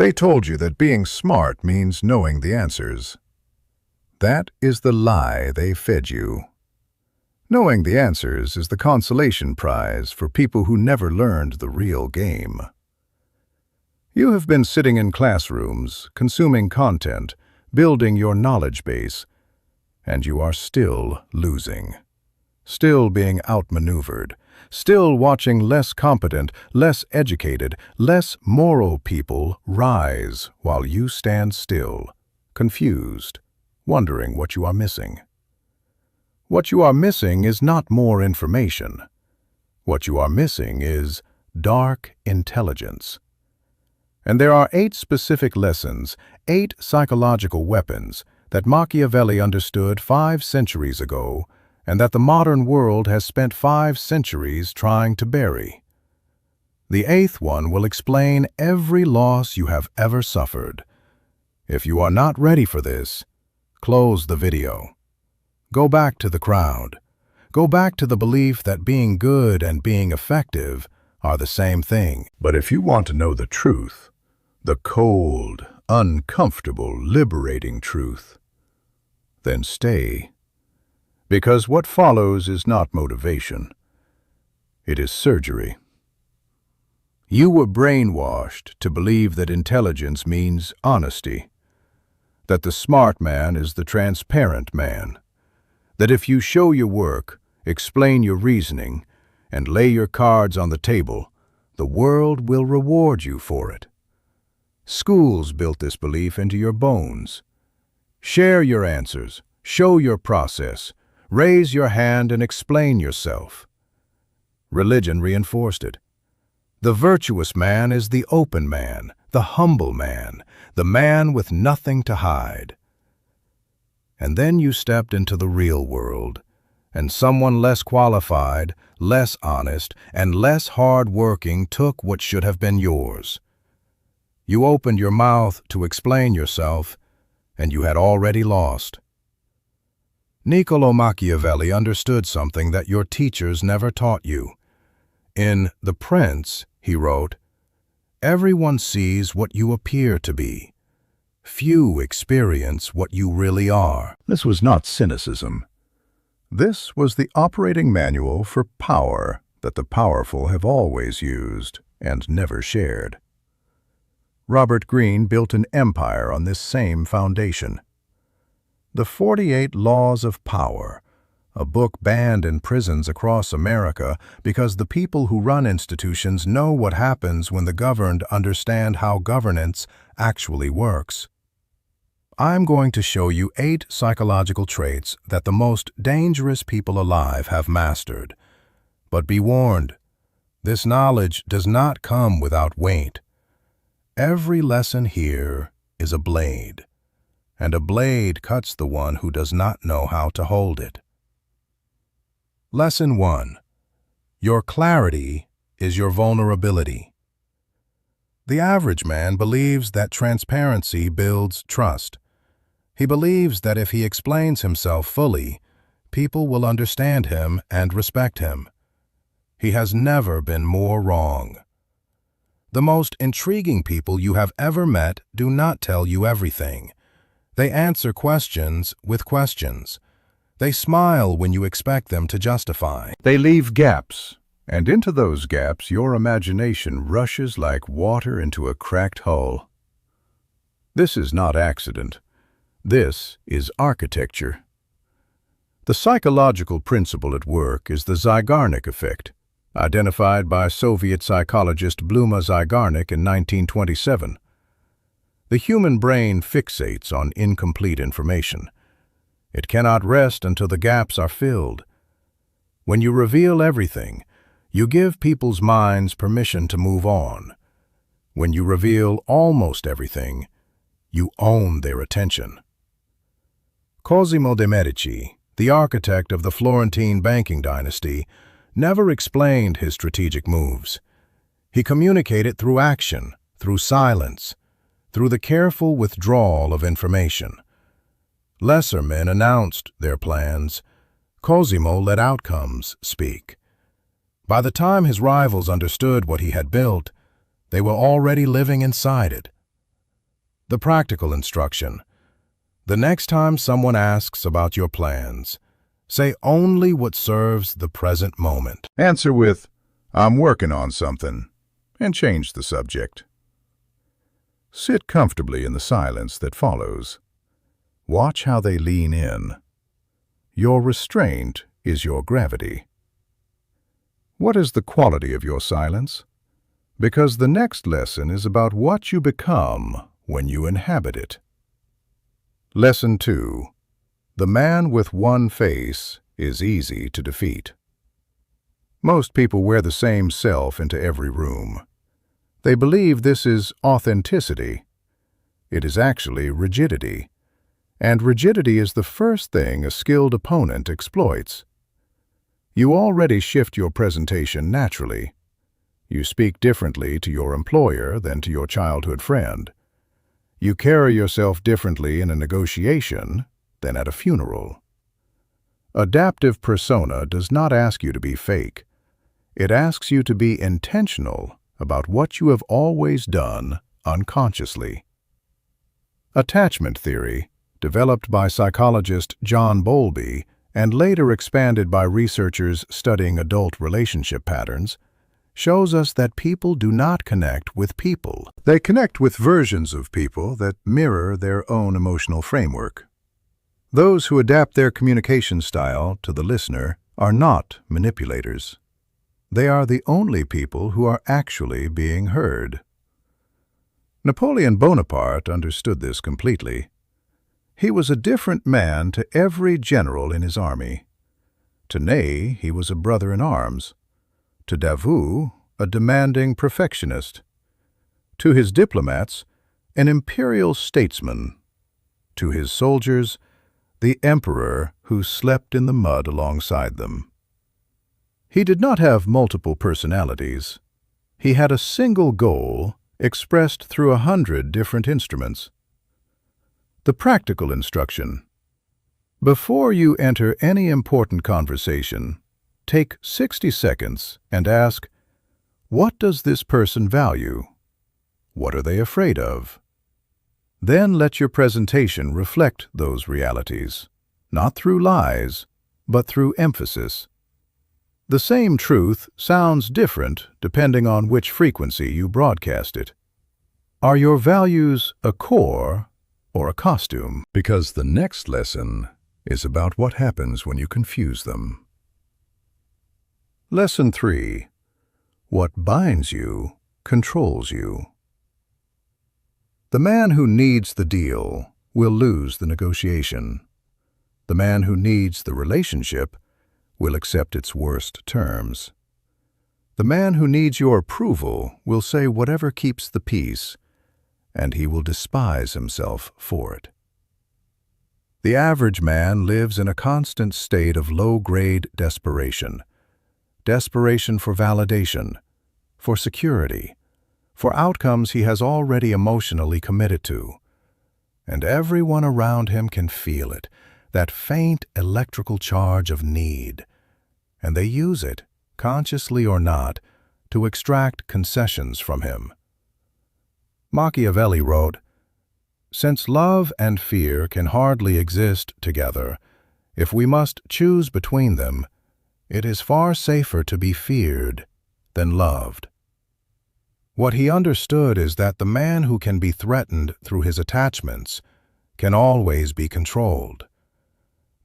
They told you that being smart means knowing the answers. That is the lie they fed you. Knowing the answers is the consolation prize for people who never learned the real game. You have been sitting in classrooms, consuming content, building your knowledge base, and you are still losing. Still being outmaneuvered, still watching less competent, less educated, less moral people rise while you stand still, confused, wondering what you are missing. What you are missing is not more information. What you are missing is dark intelligence. And there are 8 specific lessons, 8 psychological weapons that Machiavelli understood 5 centuries ago and that the modern world has spent 5 centuries trying to bury. The 8th one will explain every loss you have ever suffered. If you are not ready for this, close the video. Go back to the crowd. Go back to the belief that being good and being effective are the same thing. But if you want to know the truth, the cold, uncomfortable, liberating truth, then stay. Because what follows is not motivation. It is surgery. You were brainwashed to believe that intelligence means honesty, that the smart man is the transparent man, that if you show your work, explain your reasoning, and lay your cards on the table, the world will reward you for it. Schools built this belief into your bones. Share your answers, show your process, raise your hand and explain yourself. Religion reinforced it. The virtuous man is the open man, the humble man, the man with nothing to hide. And then you stepped into the real world, and someone less qualified, less honest, and less hard-working took what should have been yours. You opened your mouth to explain yourself, and you had already lost. Niccolò Machiavelli understood something that your teachers never taught you. In The Prince, he wrote, "Everyone sees what you appear to be. Few experience what you really are." This was not cynicism. This was the operating manual for power that the powerful have always used and never shared. Robert Greene built an empire on this same foundation. The 48 Laws of Power, a book banned in prisons across America because the people who run institutions know what happens when the governed understand how governance actually works. I'm going to show you 8 psychological traits that the most dangerous people alive have mastered. But be warned, this knowledge does not come without weight. Every lesson here is a blade, and a blade cuts the one who does not know how to hold it. Lesson 1. Your clarity is your vulnerability. The average man believes that transparency builds trust. He believes that if he explains himself fully, people will understand him and respect him. He has never been more wrong. The most intriguing people you have ever met do not tell you everything. They answer questions with questions. They smile when you expect them to justify. They leave gaps, and into those gaps your imagination rushes like water into a cracked hull. This is not accident. This is architecture. The psychological principle at work is the Zeigarnik effect, identified by Soviet psychologist Bluma Zeigarnik in 1927. The human brain fixates on incomplete information. It cannot rest until the gaps are filled. When you reveal everything, you give people's minds permission to move on. When you reveal almost everything, you own their attention. Cosimo de' Medici, the architect of the Florentine banking dynasty, never explained his strategic moves. He communicated through action, through silence, through the careful withdrawal of information. Lesser men announced their plans. Cosimo let outcomes speak. By the time his rivals understood what he had built, they were already living inside it. The practical instruction. The next time someone asks about your plans, say only what serves the present moment. Answer with, "I'm working on something," and change the subject. Sit comfortably in the silence that follows. Watch how they lean in. Your restraint is your gravity. What is the quality of your silence? Because the next lesson is about what you become when you inhabit it. Lesson 2. The man with one face is easy to defeat. Most people wear the same self into every room. They believe this is authenticity. It is actually rigidity. And rigidity is the first thing a skilled opponent exploits. You already shift your presentation naturally. You speak differently to your employer than to your childhood friend. You carry yourself differently in a negotiation than at a funeral. Adaptive persona does not ask you to be fake. It asks you to be intentional about what you have always done unconsciously. Attachment theory, developed by psychologist John Bowlby and later expanded by researchers studying adult relationship patterns, shows us that people do not connect with people. They connect with versions of people that mirror their own emotional framework. Those who adapt their communication style to the listener are not manipulators. They are the only people who are actually being heard. Napoleon Bonaparte understood this completely. He was a different man to every general in his army. To Ney, he was a brother in arms. To Davout, a demanding perfectionist. To his diplomats, an imperial statesman. To his soldiers, the emperor who slept in the mud alongside them. He did not have multiple personalities. He had a single goal expressed through 100 different instruments. The practical instruction. Before you enter any important conversation, take 60 seconds and ask, what does this person value? What are they afraid of? Then let your presentation reflect those realities, not through lies, but through emphasis. The same truth sounds different depending on which frequency you broadcast it. Are your values a core or a costume? Because the next lesson is about what happens when you confuse them. Lesson 3. What binds you controls you. The man who needs the deal will lose the negotiation. The man who needs the relationship will accept its worst terms. The man who needs your approval will say whatever keeps the peace, and he will despise himself for it. The average man lives in a constant state of low-grade desperation. Desperation for validation, for security, for outcomes he has already emotionally committed to. And everyone around him can feel it, that faint electrical charge of need, and they use it, consciously or not, to extract concessions from him. Machiavelli wrote, "Since love and fear can hardly exist together, if we must choose between them, it is far safer to be feared than loved." What he understood is that the man who can be threatened through his attachments can always be controlled.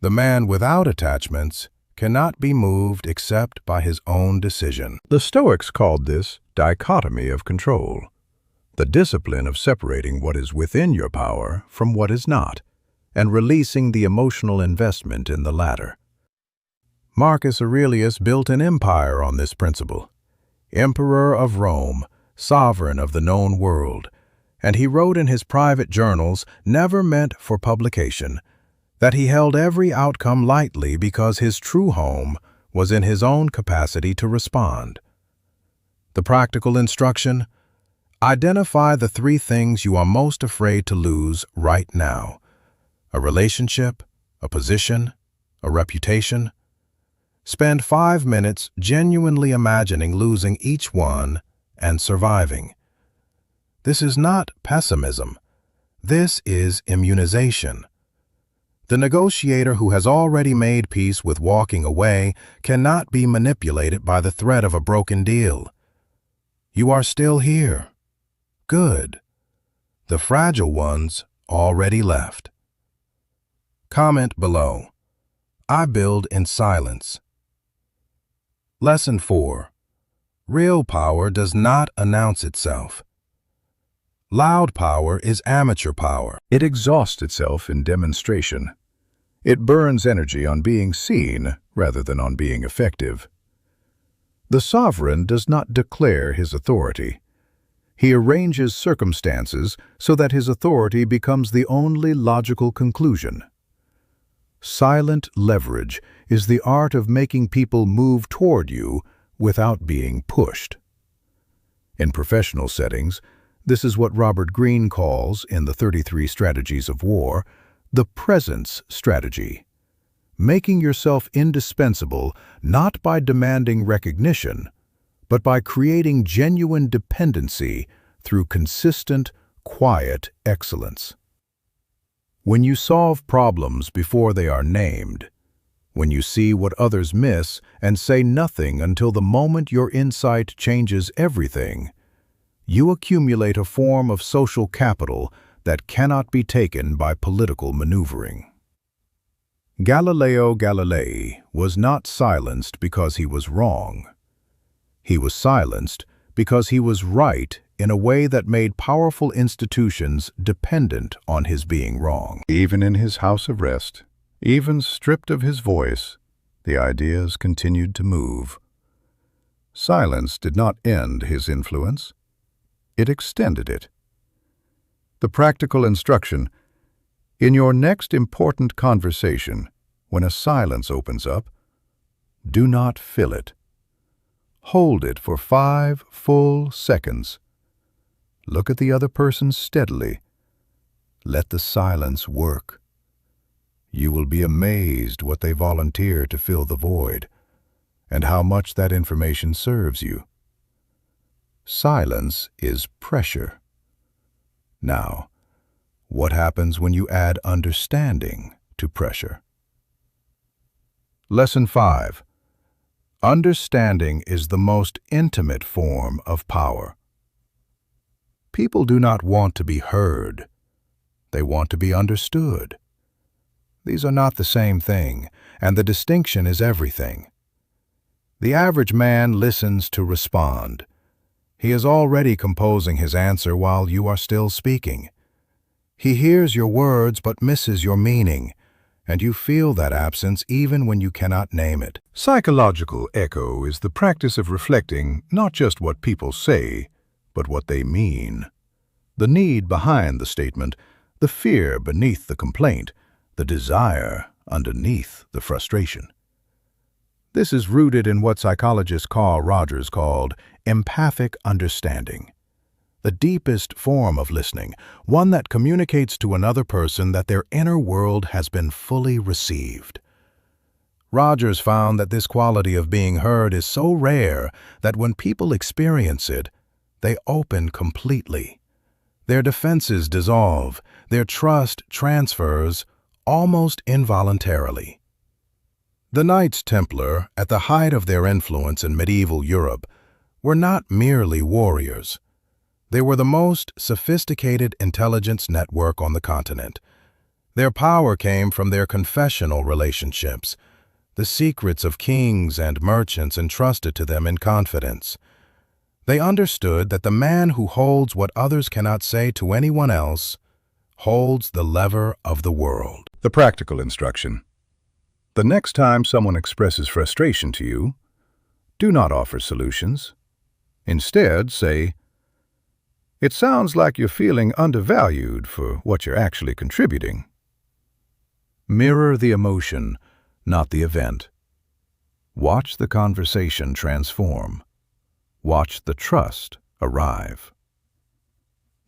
The man without attachments cannot be moved except by his own decision. The Stoics called this dichotomy of control, the discipline of separating what is within your power from what is not, and releasing the emotional investment in the latter. Marcus Aurelius built an empire on this principle. Emperor of Rome, sovereign of the known world, and he wrote in his private journals, never meant for publication, that he held every outcome lightly because his true home was in his own capacity to respond. The practical instruction: identify the 3 things you are most afraid to lose right now: a relationship, a position, a reputation. Spend 5 minutes genuinely imagining losing each one and surviving. This is not pessimism. This is immunization. The negotiator who has already made peace with walking away cannot be manipulated by the threat of a broken deal. You are still here. Good. The fragile ones already left. Comment below. I build in silence. Lesson 4. Real power does not announce itself. Loud power is amateur power. It exhausts itself in demonstration. It burns energy on being seen rather than on being effective. The sovereign does not declare his authority. He arranges circumstances so that his authority becomes the only logical conclusion. Silent leverage is the art of making people move toward you without being pushed. In professional settings, this is what Robert Greene calls, in the 33 Strategies of War, the presence strategy. Making yourself indispensable not by demanding recognition, but by creating genuine dependency through consistent, quiet excellence. When you solve problems before they are named, when you see what others miss and say nothing until the moment your insight changes everything, you accumulate a form of social capital that cannot be taken by political maneuvering. Galileo Galilei was not silenced because he was wrong. He was silenced because he was right in a way that made powerful institutions dependent on his being wrong. Even in his house of rest, even stripped of his voice, the ideas continued to move. Silence did not end his influence. It extended it. The practical instruction: in your next important conversation, when a silence opens up, do not fill it. Hold it for 5 full seconds. Look at the other person steadily. Let the silence work. You will be amazed what they volunteer to fill the void, and how much that information serves you. Silence is pressure. Now, what happens when you add understanding to pressure? Lesson 5. Understanding is the most intimate form of power. People do not want to be heard. They want to be understood. These are not the same thing, and the distinction is everything. The average man listens to respond. He is already composing his answer while you are still speaking. He hears your words but misses your meaning, and you feel that absence even when you cannot name it. Psychological echo is the practice of reflecting not just what people say, but what they mean. The need behind the statement, the fear beneath the complaint, the desire underneath the frustration. This is rooted in what psychologist Carl Rogers called empathic understanding, the deepest form of listening, one that communicates to another person that their inner world has been fully received. Rogers found that this quality of being heard is so rare that when people experience it, they open completely. Their defenses dissolve, their trust transfers almost involuntarily. The Knights Templar, at the height of their influence in medieval Europe, were not merely warriors. They were the most sophisticated intelligence network on the continent. Their power came from their confessional relationships, the secrets of kings and merchants entrusted to them in confidence. They understood that the man who holds what others cannot say to anyone else holds the lever of the world. The practical instruction: the next time someone expresses frustration to you, do not offer solutions. Instead, say, "It sounds like you're feeling undervalued for what you're actually contributing." Mirror the emotion, not the event. Watch the conversation transform. Watch the trust arrive.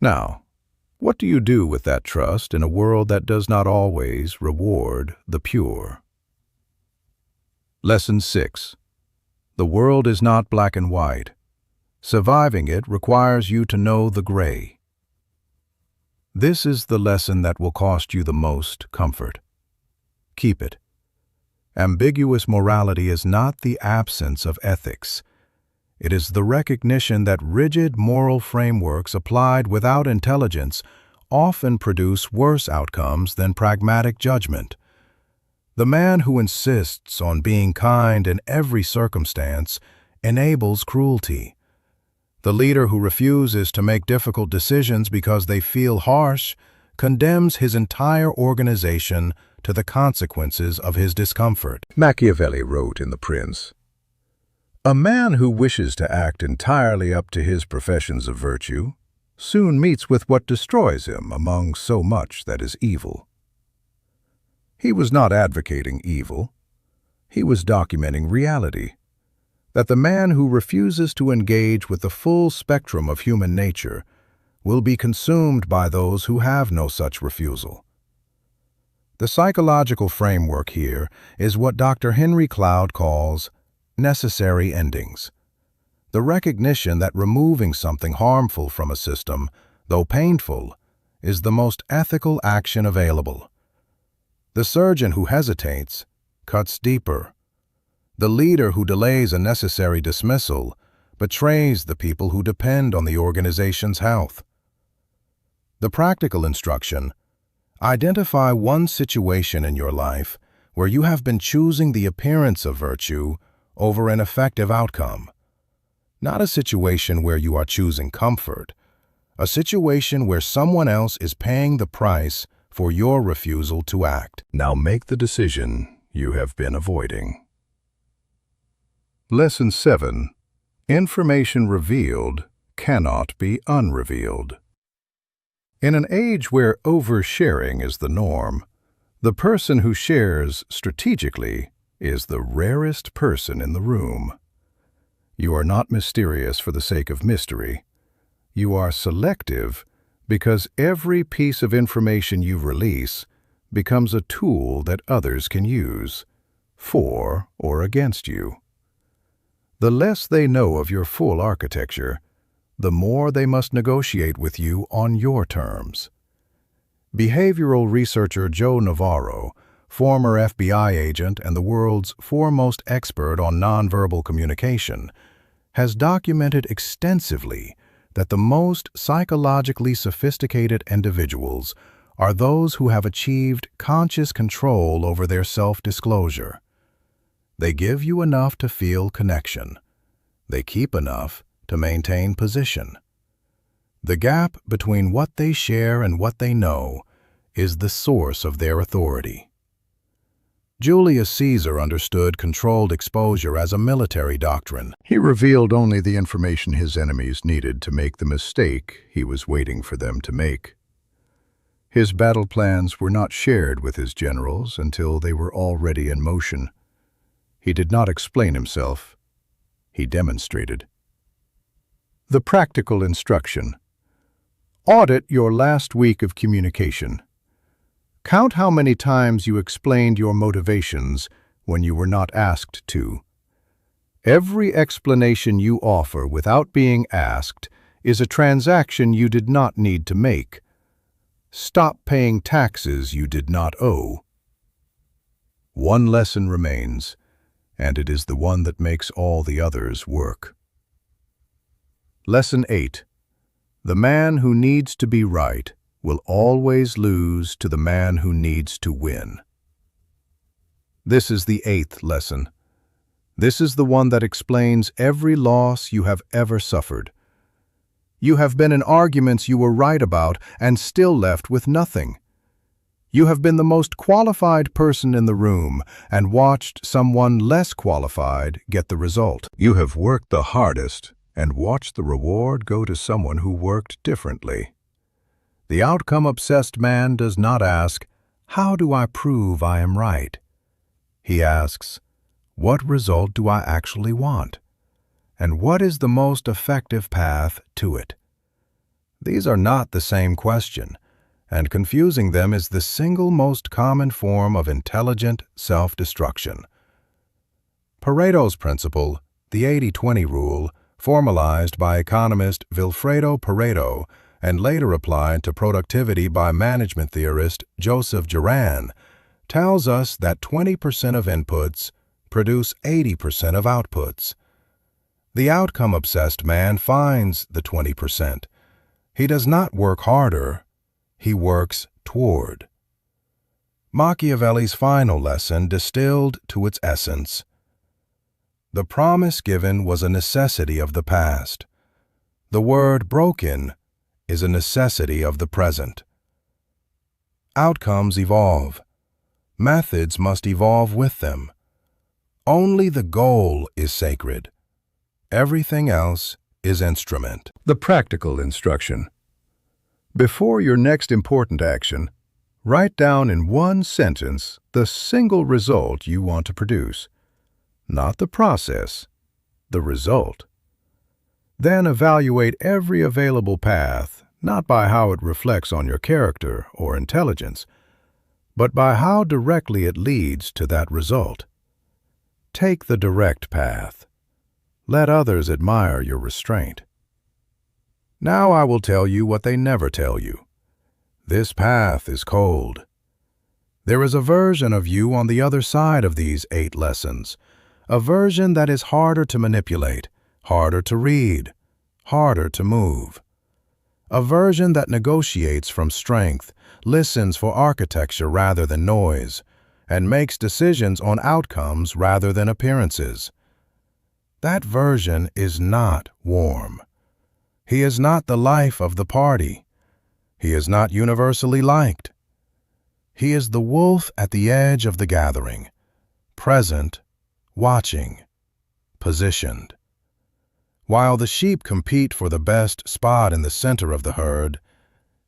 Now, what do you do with that trust in a world that does not always reward the pure? Lesson 6. The world is not black and white. Surviving it requires you to know the gray. This is the lesson that will cost you the most comfort. Keep it. Ambiguous morality is not the absence of ethics. It is the recognition that rigid moral frameworks applied without intelligence often produce worse outcomes than pragmatic judgment. The man who insists on being kind in every circumstance enables cruelty. The leader who refuses to make difficult decisions because they feel harsh condemns his entire organization to the consequences of his discomfort. Machiavelli wrote in The Prince, "A man who wishes to act entirely up to his professions of virtue soon meets with what destroys him among so much that is evil." He was not advocating evil. He was documenting reality, that the man who refuses to engage with the full spectrum of human nature will be consumed by those who have no such refusal. The psychological framework here is what Dr. Henry Cloud calls necessary endings. The recognition that removing something harmful from a system, though painful, is the most ethical action available. The surgeon who hesitates cuts deeper. The leader who delays a necessary dismissal betrays the people who depend on the organization's health. The practical instruction: identify one situation in your life where you have been choosing the appearance of virtue over an effective outcome. Not a situation where you are choosing comfort, a situation where someone else is paying the price for your refusal to act. Now make the decision you have been avoiding. Lesson 7. Information revealed cannot be unrevealed. In an age where oversharing is the norm, the person who shares strategically is the rarest person in the room. You are not mysterious for the sake of mystery. You are selective because every piece of information you release becomes a tool that others can use, for or against you. The less they know of your full architecture, the more they must negotiate with you on your terms. Behavioral researcher Joe Navarro, former FBI agent and the world's foremost expert on nonverbal communication, has documented extensively that the most psychologically sophisticated individuals are those who have achieved conscious control over their self-disclosure. They give you enough to feel connection. They keep enough to maintain position. The gap between what they share and what they know is the source of their authority. Julius Caesar understood controlled exposure as a military doctrine. He revealed only the information his enemies needed to make the mistake he was waiting for them to make. His battle plans were not shared with his generals until they were already in motion. He did not explain himself. He demonstrated. The practical instruction: audit your last week of communication. Count how many times you explained your motivations when you were not asked to. Every explanation you offer without being asked is a transaction you did not need to make. Stop paying taxes you did not owe. One lesson remains, and it is the one that makes all the others work. Lesson 8. The man who needs to be right will always lose to the man who needs to win. This is the 8th lesson. This is the one that explains every loss you have ever suffered. You have been in arguments you were right about and still left with nothing. You have been the most qualified person in the room and watched someone less qualified get the result. You have worked the hardest and watched the reward go to someone who worked differently. The outcome-obsessed man does not ask, "How do I prove I am right?" He asks, "What result do I actually want? And what is the most effective path to it?" These are not the same question, and confusing them is the single most common form of intelligent self-destruction. Pareto's principle, the 80-20 rule, formalized by economist Vilfredo Pareto and later applied to productivity by management theorist Joseph Juran, tells us that 20% of inputs produce 80% of outputs. The outcome-obsessed man finds the 20%. He does not work harder, he works toward. Machiavelli's final lesson distilled to its essence. The promise given was a necessity of the past. The word broken is a necessity of the present. Outcomes evolve. Methods must evolve with them. Only the goal is sacred. Everything else is instrument. The practical instruction. Before your next important action, write down in one sentence the single result you want to produce. Not the process, the result. Then evaluate every available path, not by how it reflects on your character or intelligence, but by how directly it leads to that result. Take the direct path. Let others admire your restraint. Now I will tell you what they never tell you. This path is cold. There is a version of you on the other side of these 8 lessons, a version that is harder to manipulate, harder to read, harder to move. A version that negotiates from strength, listens for architecture rather than noise, and makes decisions on outcomes rather than appearances. That version is not warm. He is not the life of the party. He is not universally liked. He is the wolf at the edge of the gathering, present, watching, positioned. While the sheep compete for the best spot in the center of the herd,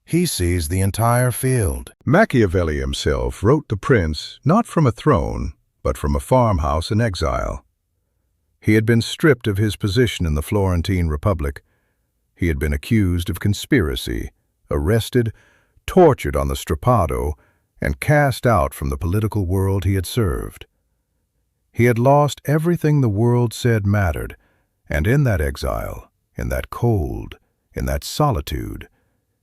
he sees the entire field. Machiavelli himself wrote The Prince not from a throne, but from a farmhouse in exile. He had been stripped of his position in the Florentine Republic. He had been accused of conspiracy, arrested, tortured on the strappado, and cast out from the political world he had served. He had lost everything the world said mattered, and in that exile, in that cold, in that solitude,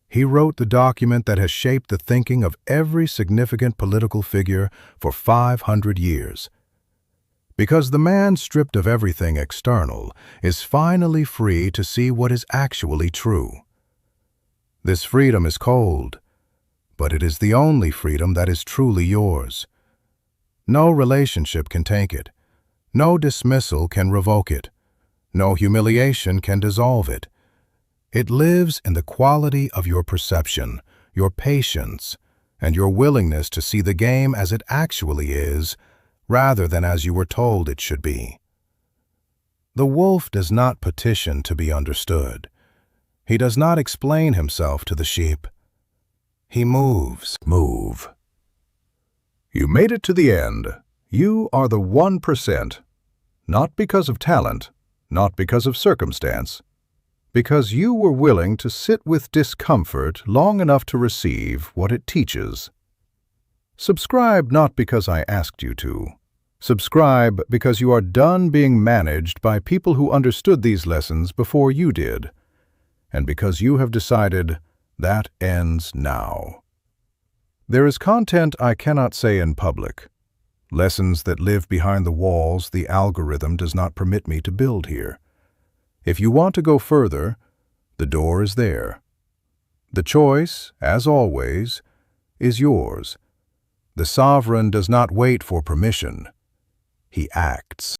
he wrote the document that has shaped the thinking of every significant political figure for 500 years. Because the man stripped of everything external is finally free to see what is actually true. This freedom is cold, but it is the only freedom that is truly yours. No relationship can take it. No dismissal can revoke it. No humiliation can dissolve it. It lives in the quality of your perception, your patience, and your willingness to see the game as it actually is, rather than as you were told it should be. The wolf does not petition to be understood. He does not explain himself to the sheep. He moves. Move. You made it to the end. You are the 1%. Not because of talent, not because of circumstance, because you were willing to sit with discomfort long enough to receive what it teaches. Subscribe not because I asked you to. Subscribe because you are done being managed by people who understood these lessons before you did, and because you have decided that ends now. There is content I cannot say in public. Lessons that live behind the walls the algorithm does not permit me to build here. If you want to go further, the door is there. The choice, as always, is yours. The sovereign does not wait for permission. He acts.